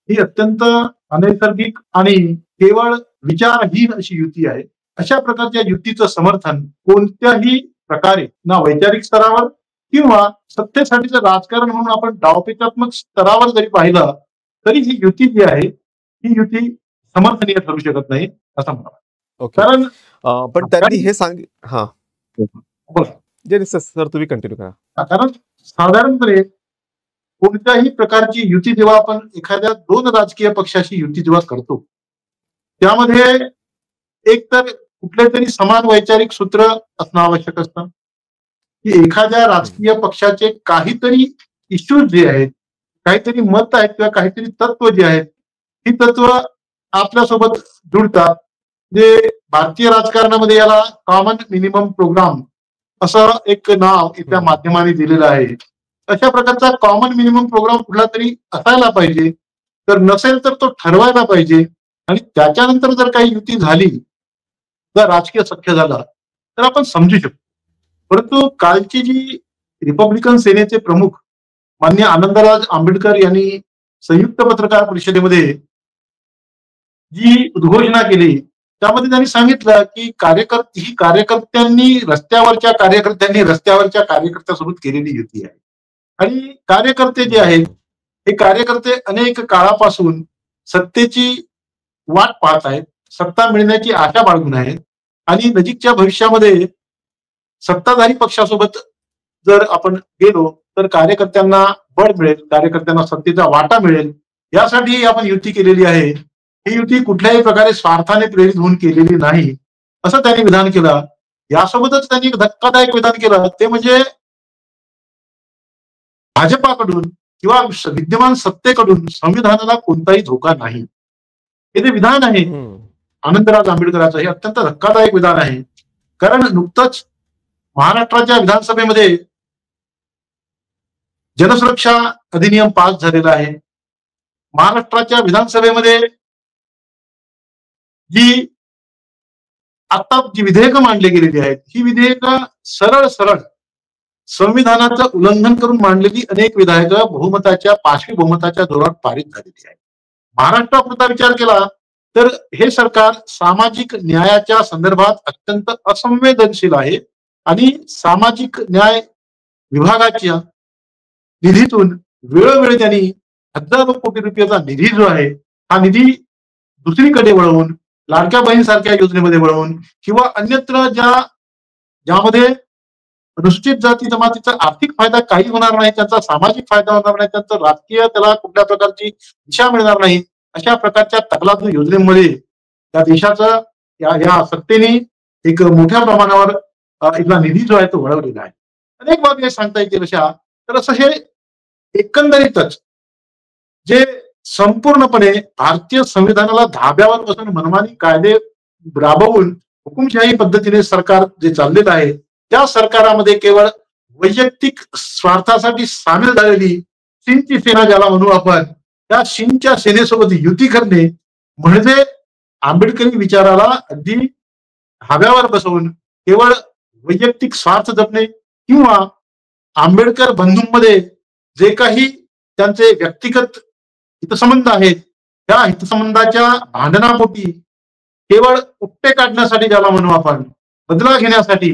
ही अत्यंत अनैसर्गिक आणि केवळ विचारहीन अशी युती आहे. अशा प्रकारच्या युतीचं समर्थन कोणत्याही प्रकारे ना वैचारिक स्तरावर किंवा सत्तेसाठीचं राजकारण म्हणून आपण डावपेचात्मक स्तरावर जरी पाहिलं तरी ही युती जी आहे ही युती समर्थनीय ठरू शकत नाही असं मला वाटतं. ओके. कारण पण त्यांनी हे सांग हां. बोला. जे सर तुम्ही कंटिन्यू करा. कारण साधारणपणे कोणत्याही प्रकारची युती जेव्हा आपण एखाद्या 2 राजकीय पक्षाशी युती जेव्हा करतो, त्यामध्ये एक तर कुठले तरी समान वैचारिक सूत्र असणं आवश्यक असतं, की एखाद्या राजकीय पक्षाचे काहीतरी इश्यूज जे आहेत, काहीतरी मत आहेत किंवा काहीतरी तत्व जे आहेत, ही तत्व आपल्यासोबत जुळतात. जे भारतीय राजकारणामध्ये याला कॉमन मिनिमम प्रोग्राम असं एक नाव इथल्या माध्यमांनी दिलेलं आहे. अशा प्रकारचा कॉमन मिनिमम प्रोग्राम कुठला तरी असायला पाहिजे. तर नसेल तर तो ठरवायला पाहिजे आणि त्याच्यानंतर जर काही युती झाली, जर राजकीय सख्य झाला, तर आपण समजू शकतो. परंतु कालची जी रिपब्लिकन सेनेचे प्रमुख माननीय आनंदराज आंबेडकर यांनी संयुक्त पत्रकार परिषदेमध्ये जी उद्घोषणा केली, त्यामध्ये त्यांनी सांगितलं की कार्यकर्त्यांनी रस्त्यावरच्या कार्यकर्त्यासोबत केलेली युती आहे. आणि कार्यकर्ते जे आहेत, हे कार्यकर्ते अनेक काळापासून सत्तेची वाट पाहत आहेत, सत्ता मिळण्याची आशा बाळगून आहेत आणि नजीकच्या भविष्यामध्ये सत्ताधारी पक्षासोबत जर आपण गेलो तर कार्यकर्त्यांना बळ मिळेल, कार्यकर्त्यांना सत्तेचा वाटा मिळेल, यासाठी आपण युती केलेली आहे. ही युती कुठल्याही प्रकारे स्वार्थाने प्रेरित होऊन केलेली नाही, असं त्यांनी विधान केलं. यासोबतच त्यांनी एक धक्कादायक विधान केलं, ते म्हणजे भाजपाकडून किंवा विद्यमान सत्तेकडून संविधानाला कोणताही धोका नाही. हे जे विधान आहे आनंदराज आंबेडकरांचं, हे अत्यंत धक्कादायक विधान आहे. कारण नुकतंच महाराष्ट्राच्या विधानसभेमध्ये जनसुरक्षा अधिनियम पास झालेला आहे. महाराष्ट्राच्या विधानसभेमध्ये जी विधेयकं मांडली गेलेली आहेत, ही विधेयकं सरळ संविधानाचं उल्लंघन करून मांडलेली अनेक विधेयकं पाशवी बहुमताच्या जोरात पारित झालेली आहेत. महाराष्ट्रापुरता विचार केला तर हे सरकार सामाजिक न्यायाच्या संदर्भात अत्यंत असंवेदनशील आहे आणि सामाजिक न्याय विभागाच्या निधीतून वेळोवेळी त्यांनी हजारो कोटी रुपयाचा निधी जो आहे, हा निधी दुसरीकडे वळवून, लाडक्या बहीणसारख्या योजनेमध्ये वळवून किंवा अन्यत्र ज्यामध्ये अनुसूचित जाती जमातीचा आर्थिक फायदा काही होणार नाही, त्यांचा सामाजिक फायदा होणार नाही, त्यांचं राजकीय त्याला कुठल्या प्रकारची दिशा मिळणार नाही, अशा प्रकारच्या तकलादू योजनेमध्ये त्या देशाचा या सत्तेने एक मोठ्या प्रमाणावर इथला निधी जो आहे तो वळवलेला आहे. अनेक बाबी सांगता येतील अशा. तर असं हे एकंदरीतच जे संपूर्णपणे भारतीय संविधानाला धाब्यावर बसून मनमानी कायदे राबवून हुकुमशाही पद्धतीने सरकार जे चाललेलं आहे, त्या सरकारामध्ये केवळ वैयक्तिक स्वार्थासाठी सामील झालेली चीनची सेना ज्याला म्हणू आपण, त्या चीनच्या सेनेसोबत युती करणे म्हणजे आंबेडकरी विचाराला अगदी धाब्यावर बसवून केवळ वैयक्तिक स्वार्थ जपणे किंवा आंबेडकर बंधूंमध्ये जे काही त्यांचे व्यक्तिगत हितसंबंध आहेत, त्या हितसंबंधाच्या भांडणापोटी केवळ उपटे काढण्यासाठी ज्याला म्हणू आपण, बदला घेण्यासाठी,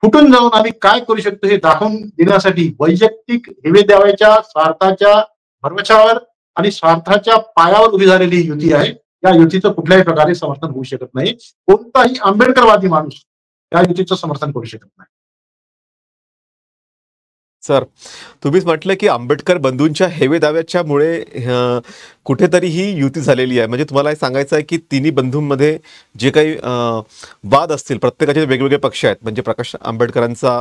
फुटून जाऊन आम्ही काय करू शकतो हे दाखवून देण्यासाठी वैयक्तिक हेवे द्यावाच्या स्वार्थाच्या भरवशावर आणि स्वार्थाच्या पायावर उभी झालेली युती आहे. या युतीचं कुठल्याही प्रकारे समर्थन होऊ शकत नाही. कोणताही आंबेडकरवादी माणूस या युतीचं समर्थन करू शकत नाही. सर, तुम्हीच म्हटलं की आंबेडकर बंधूंच्या हेवे दाव्याच्यामुळे कुठेतरी ही युती झालेली आहे. म्हणजे तुम्हाला हे सांगायचं आहे की तिन्ही बंधूंमध्ये जे काही वाद असतील, प्रत्येकाचे वेगवेगळे पक्ष आहेत. म्हणजे प्रकाश आंबेडकरांचा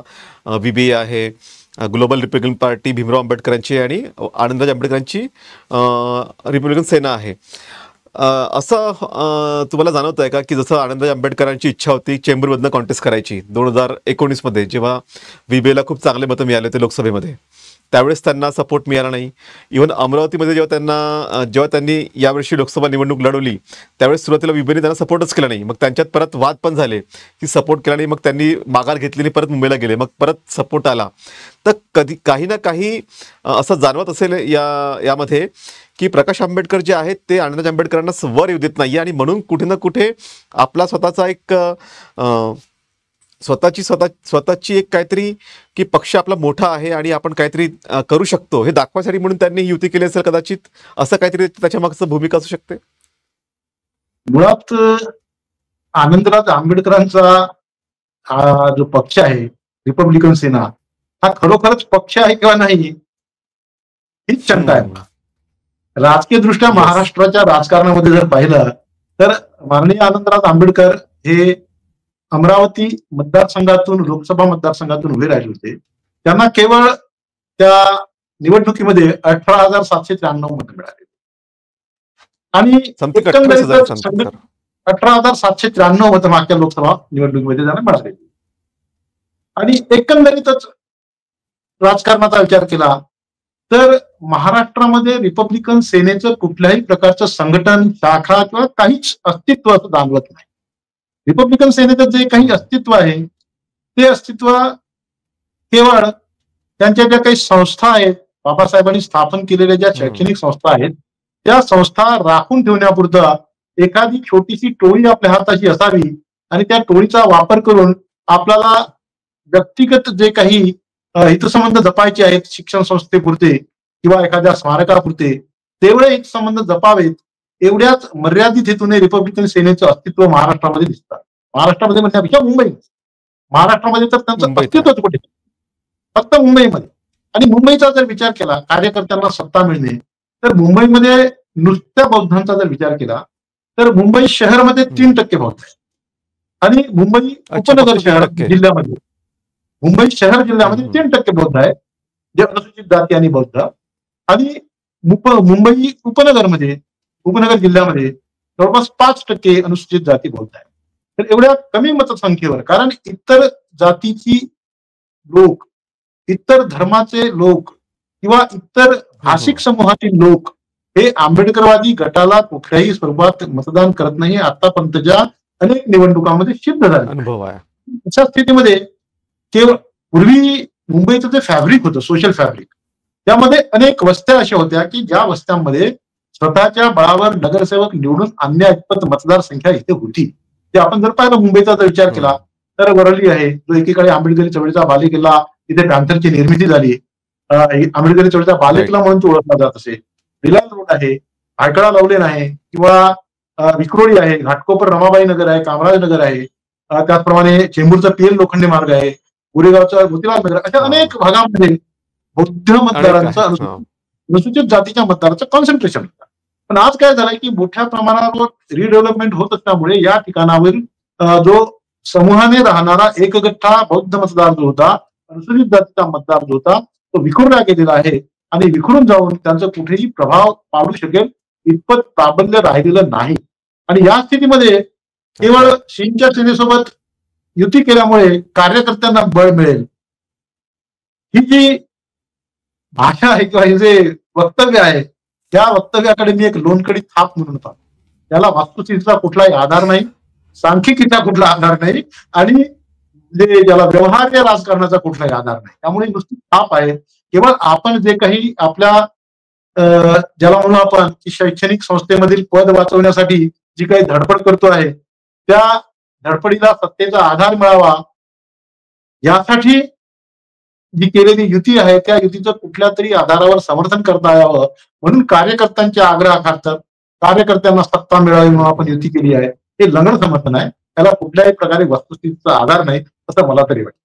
VBA आहे, ग्लोबल रिपब्लिकन पार्टी भीमराव आंबेडकरांची आणि आनंदराज आंबेडकरांची रिपब्लिकन सेना आहे. असं तुम्हाला जाणवत आहे का की जसं आनंदराज आंबेडकरांची इच्छा होती चेंबूरमधनं कॉन्टेस्ट करायची 2019मध्ये, जेव्हा VBAला खूप चांगले मतं मिळाले होते लोकसभेमध्ये, त्यावेळेस त्यांना सपोर्ट मिळाला नाही. इव्हन अमरावतीमध्ये जेव्हा त्यांनी यावर्षी लोकसभा निवडणूक लढवली त्यावेळेस सुरुवातीला VBAने त्यांना सपोर्टच केला नाही. मग त्यांच्यात परत वाद पण झाले की सपोर्ट केला नाही, मग त्यांनी माघार घेतली आणि परत मुंबईला गेले, मग परत सपोर्ट आला. तर काही ना काही असं जाणवत असेल यामध्ये की प्रकाश आंबेडकर जे आहेत ते अण्णाजी आंबेडकरांना वर येऊ देत नाही आणि म्हणून कुठे ना कुठे आपला स्वतःचा एक स्वतःची एक काहीतरी की पक्ष आपला मोठा आहे आणि आपण काहीतरी करू शकतो हे दाखवायसाठी म्हणून त्यांनी युती केली असेल कदाचित, असं काहीतरी त्याच्या मागचं भूमिका असू शकते. मुळात आनंदराज आंबेडकरांचा हा जो पक्ष आहे रिपब्लिकन सेना हा खरोखरच पक्ष आहे किंवा नाही हीच शंका आहे. राजकीय दृष्ट्या Yes. महाराष्ट्राच्या राजकारणामध्ये जर पाहिलं तर माननीय आनंदराज आंबेडकर हे अमरावती मतदारसंघातून लोकसभा मतदारसंघातून उभे राहिले होते. त्यांना केवळ त्या निवडणुकीमध्ये 18,793 मतं मिळाली आणि समथिंग एकंदरीत 28,000 18,793 मतं मागच्या लोकसभा निवडणुकीमध्ये त्यांना मिळाली आणि एकंदरीतच राजकारणाचा विचार केला तर महाराष्ट्रामध्ये रिपब्लिकन सेनेचं कुठल्याही प्रकारचं संघटन शाखा किंवा काहीच अस्तित्व असं जाणवत नाही. रिपब्लिकन सेनेचं जे काही अस्तित्व आहे ते अस्तित्व केवळ त्यांच्या ज्या काही संस्था आहेत, बाबासाहेबांनी स्थापन केलेल्या ज्या शैक्षणिक संस्था आहेत त्या संस्था राखून ठेवण्यापुरतं एखादी छोटीशी टोळी आपल्या हाताशी असावी आणि त्या टोळीचा वापर करून आपल्याला व्यक्तिगत जे काही हितसंबंध जपायचे आहेत शिक्षण संस्थेपुरते किंवा एखाद्या स्मारकापुरते तेवढे हितसंबंध जपावेत एवढ्याच मर्यादित हेतूने रिपब्लिकन सेनेचं अस्तित्व महाराष्ट्रामध्ये दिसतं. महाराष्ट्रामध्ये म्हणण्यापेक्षा मुंबई, महाराष्ट्रामध्ये तर त्यांचं मुंबईत अस्तित्वच कुठे फक्त मुंबईमध्ये. आणि मुंबईचा जर विचार केला कार्यकर्त्यांना सत्ता मिळणे तर मुंबईमध्ये नुसत्या बौद्धांचा जर विचार केला तर मुंबई शहरमध्ये 3% बौद्ध आहे आणि मुंबई उपनगर शहर जिल्ह्यामध्ये मुंबई शहर जिल्ह्यामध्ये 3% बौद्ध आहे जे अनुसूचित जाती आणि बौद्ध आणि मुंबई उपनगर जिल्ह्यामध्ये जवळपास 5% अनुसूचित जाती बौद्ध आहे. तर एवढ्या कमी मतसंख्येवर कारण इतर जातीची लोक, इतर धर्माचे लोक किंवा इतर भाषिक समूहातील लोक हे आंबेडकरवादी गटाला कुठल्याही स्वरूपात मतदान करत नाही. आतापर्यंतच्या अनेक निवडणुकांमध्ये सिद्ध झाले अनुभव आहे. अशा स्थितीमध्ये केवळ पूर्वी मुंबईचं जे फॅब्रिक होतं सोशल फॅब्रिक त्यामध्ये अनेक वस्त्या अशा होत्या की ज्या वस्त्यांमध्ये स्वतःच्या बळावर नगरसेवक निवडून आणण्याइतपत मतदारसंख्या इथे होती. ते आपण जर पाहिलं मुंबईचा जर विचार केला तर वरळी आहे जो एकीकडे आंबेडकरी चळवळीचा बालेकिल्ला, तिथे पॅन्थरची निर्मिती झाली, आंबेडकरी चळवळीचा बालेकिल्ला म्हणून ओळखला जात असे. रिलायन्स रोड आहे, भायखळा लावलेन आहे किंवा विक्रोळी आहे, घाटकोपर रमाबाई नगर आहे, कामराज नगर आहे, त्याचप्रमाणे चेंबूरचा पीएल लोखंडे मार्ग आहे, गोरेगावचा मोतीलाल नगर, अशा अनेक भागांमध्ये बौद्ध मतदारांचं अनुसूचित जातीच्या मतदाराचं कॉन्सन्ट्रेशन होतं. पण आज काय झालंय की मोठ्या प्रमाणावर रिडेव्हलपमेंट होत असल्यामुळे या ठिकाणावर जो समूहाने राहणारा एकगठ्ठा बौद्ध मतदार जो होता, अनुसूचित जातीचा मतदार जो होता तो विखुरला गेलेला आहे आणि विखुरून जाऊन त्यांचा कुठेही प्रभाव पाडू शकेल इतपत प्राबल्य राहिलेलं नाही. आणि या स्थितीमध्ये केवळ शिंच्या सेनेसोबत युती केल्यामुळे कार्यकर्त्यांना बळ मिळेल ही जी भाषा आहे किंवा हे जे वक्तव्य आहे त्या वक्तव्याकडे मी एक लोणकडी थाप म्हणून पाहतो. त्याला वास्तुस्थितीचा कुठलाही आधार नाही, सांख्यिकीचा कुठला आधार नाही आणि जे ज्याला व्यवहार्य राजकारणाचा कुठलाही आधार नाही. त्यामुळे नुसती थाप आहे. केवळ आपण जे काही आपल्या ज्याला म्हणून आपण की शैक्षणिक संस्थेमधील पद वाचवण्यासाठी जी काही धडपड करतो आहे त्या धडपडीला सत्तेचा आधार मिळावा यासाठी जी केलेली युती आहे त्या युतीचं कुठल्या तरी आधारावर समर्थन करता यावं म्हणून कार्यकर्त्यांच्या आग्रहाखातर कार्यकर्त्यांना सत्ता मिळावी म्हणून आपण युती केली आहे. हे लंगड समर्थन आहे, त्याला कुठल्याही प्रकारे वस्तुस्थितीचा आधार नाही असं मला तरी वाटतं.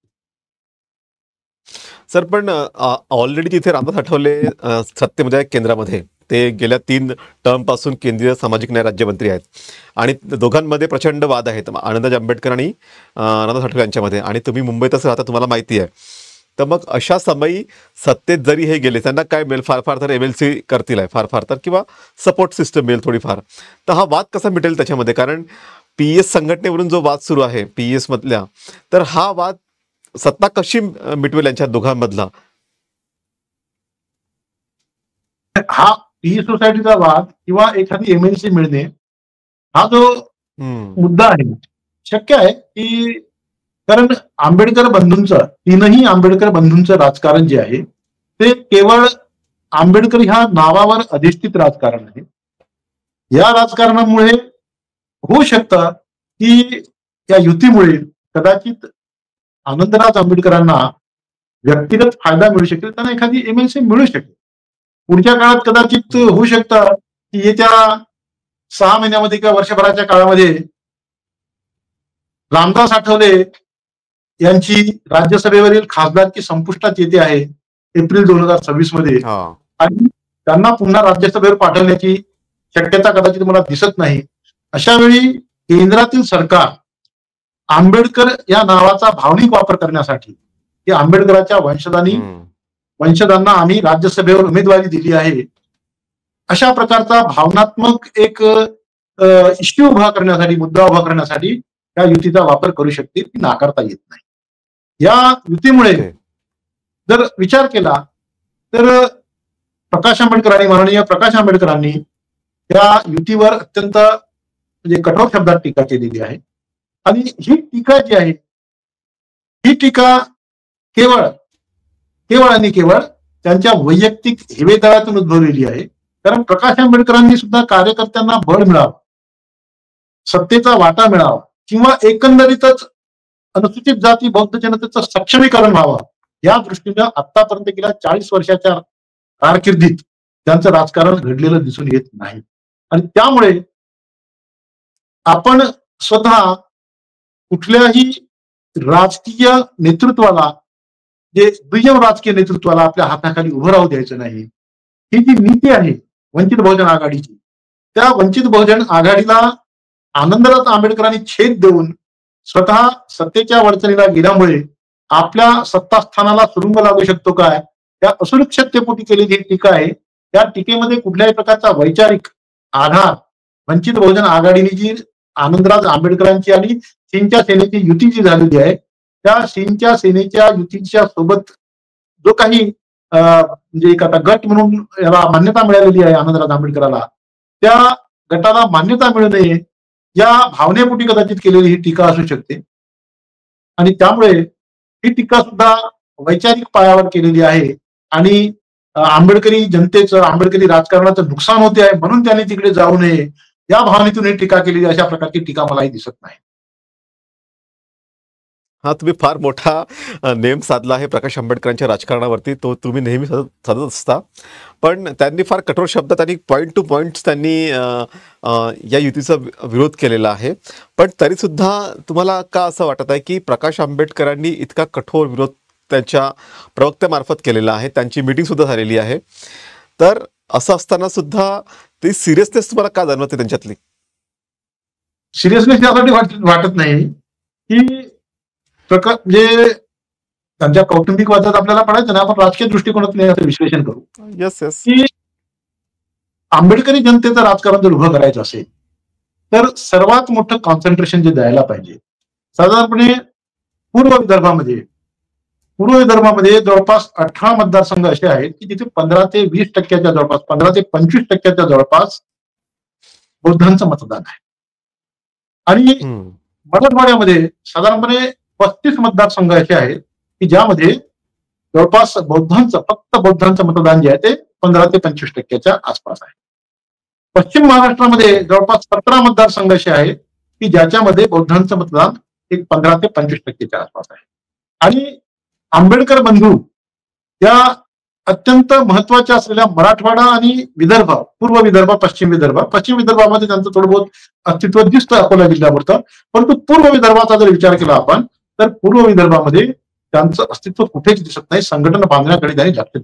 सर पण ऑलरेडी तिथे रामदास आठवले सत्तेमध्ये आहे केंद्रामध्ये, ते गेल्या 3 टर्म पासून केंद्रीय सामाजिक न्याय राज्यमंत्री आहेत आणि दोघांमध्ये प्रचंड वाद आहेत आनंदराज आंबेडकर आणि रामदास आठवले यांच्यामध्ये आणि तुम्ही मुंबईतच राहता तुम्हाला माहिती आहे. तर मग अशा समयी सत्तेत जरी हे गेले त्यांना काय मिळेल, फार फार तर MLC करतील आहे, फार फार तर किंवा सपोर्ट सिस्टम मिळेल थोडीफार. तर हा वाद कसा मिटेल त्याच्यामध्ये, कारण PES संघटनेवरून जो वाद सुरू आहे PES मधल्या, तर हा वाद सत्ता कशी मिटवेल यांच्या दोघांमधला? हा PE सोसायटीचा वाद किंवा एखादी MLC मिळणे हा जो मुद्दा आहे शक्य आहे की कारण आंबेडकर बंधूंचं 3ही आंबेडकर बंधूंचं राजकारण जे आहे ते केवळ आंबेडकर ह्या नावावर अधिष्ठित राजकारण आहे. या राजकारणामुळे होऊ शकतं की या युतीमुळे कदाचित आनंदराज आंबेडकरांना व्यक्तिगत फायदा मिळू शकेल, त्यांना एखादी एमएलसी मिळू शकेल. पुढच्या काळात कदाचित होऊ शकतं की येत्या 6 महिन्यामध्ये किंवा वर्षभराच्या काळामध्ये रामदास आठवले यांची राज्यसभेवरील खासदारकी संपुष्टात येते आहे एप्रिल 2026 मध्ये, हा आणि त्यांना पुन्हा राज्यसभेवर पाठवण्याची शक्यता कदाचित मला दिसत नाही. अशा वेळी केंद्रातील सरकार आंबेडकर या नावाचा भावनिक वापर करण्यासाठी, की आंबेडकरांच्या वंशजांना आम्ही राज्यसभेवर उमेदवारी दिली आहे, अशा प्रकारचा भावनात्मक एक इश्यू उभा करण्यासाठी, मुद्दा उभा करण्यासाठी या युतीचा वापर करू शकतील, ती नाकारता येत नाही. या युतीमुळे जर विचार केला तर माननीय प्रकाश आंबेडकरांनी या युतीवर अत्यंत म्हणजे कठोर शब्दात टीका केलेली आहे. आणि ही टीका जी आहे, ही टीका केवळ आणि केवळ त्यांच्या वैयक्तिक हेवेदाव्यातून उद्भवलेली आहे. कारण प्रकाश आंबेडकरांनी सुद्धा कार्यकर्त्यांना बळ मिळावं, सत्तेचा वाटा मिळावा, किंवा एकंदरीतच अनुसूचित जाती बौद्ध जनतेचं सक्षमीकरण व्हावं, या दृष्टीनं आतापर्यंत गेल्या 40 वर्षाच्या कारकिर्दीत त्यांचं राजकारण घडलेलं दिसून येत नाही. आणि त्यामुळे आपण स्वतः कुठल्याही राजकीय नेतृत्वाला, जे दुय्यम राजकीय नेतृत्वाला आपल्या हाताखाली उभं राहू द्यायचं नाही. ही जी नीती आहे वंचित बहुजन आघाडीची, त्या वंचित बहुजन आघाडीला आनंदराज आंबेडकरांनी छेद देऊन स्वतः सत्तेच्या वरचणीला गेल्यामुळे आपल्या सत्तास्थानाला सुरुंग लागू शकतो काय, त्या असुरक्षिततेपोटी केलेली ही टीका आहे. त्या टीकेमध्ये कुठल्याही प्रकारचा वैचारिक आधार वंचित बहुजन आघाडीने जी आनंदराज आंबेडकरांची आणि सिंच्या सेनेची युती जी झालेली आहे, त्या सिंच्या सेनेच्या युतीच्या सोबत जो काही म्हणजे एक आता गट म्हणून याला मान्यता मिळालेली आहे आनंदराज आंबेडकराला, त्या गटाला मान्यता मिळू नये या भावनेपोटी कदाचित केलेली ही टीका असू शकते. आणि त्यामुळे ही टीका सुद्धा वैचारिक पायावर केलेली आहे. आणि आंबेडकरी जनतेचं, आंबेडकरी राजकारणाचं नुकसान होते आहे म्हणून त्यांनी तिकडे जाऊ नये या भावनेतून ही टीका केलेली, अशा प्रकारची टीका मलाही दिसत नाही. हा, तुम्ही फार मोठा नेम साधला आहे प्रकाश आंबेडकरांच्या राजकारणावरती, तो तुम्ही नेहमी साधत असता. पण त्यांनी फार कठोर शब्दात आणि पॉईंट टू पॉईंट त्यांनी या युतीचा विरोध केलेला आहे. पण तरीसुद्धा तुम्हाला का असं वाटत आहे की प्रकाश आंबेडकरांनी इतका कठोर विरोध त्यांच्या प्रवक्त्यामार्फत केलेला आहे, त्यांची मीटिंग सुद्धा झालेली आहे, तर असं असताना सुद्धा ती सिरियसनेस तुम्हाला का जाणवते त्यांच्यातली? सिरियसनेस यासाठी वाटत नाही की म्हणजे त्यांच्या कौटुंबिक वादात आपल्याला पडायचं ना, आपण राजकीय दृष्टिकोनातून याचं विश्लेषण करू. येस येस की आंबेडकरी जनतेचं राजकारण जर उभं करायचं असेल तर सर्वात मोठं कॉन्सन्ट्रेशन जे द्यायला पाहिजे, साधारणपणे पूर्व विदर्भामध्ये जवळपास 18 मतदारसंघ असे आहेत की जिथे 15 ते 20% जवळपास, 15 ते 25% जवळपास बौद्धांचं मतदान आहे. आणि मराठवाड्यामध्ये साधारणपणे 35 मतदारसंघ असे आहेत की ज्यामध्ये जवळपास फक्त बौद्धांचं मतदान जे आहे ते 15 ते 25% आसपास आहे. पश्चिम महाराष्ट्रामध्ये जवळपास 17 मतदारसंघ असे आहेत की ज्याच्यामध्ये बौद्धांचं मतदान एक 15 ते 25% आसपास आहे. आणि आंबेडकर बंधू या अत्यंत महत्वाच्या असलेल्या मराठवाडा आणि विदर्भ, पूर्व विदर्भ, पश्चिम विदर्भामध्ये त्यांचं थोडं बहुत अस्तित्व दिसतं अकोला जिल्ह्यापुरतं. परंतु पूर्व विदर्भाचा जर विचार केला आपण तर पूर्व विदर्भामध्ये त्यांचं अस्तित्व कुठेच दिसत नाही. संघटना बांधण्याकडे त्यांनी लक्ष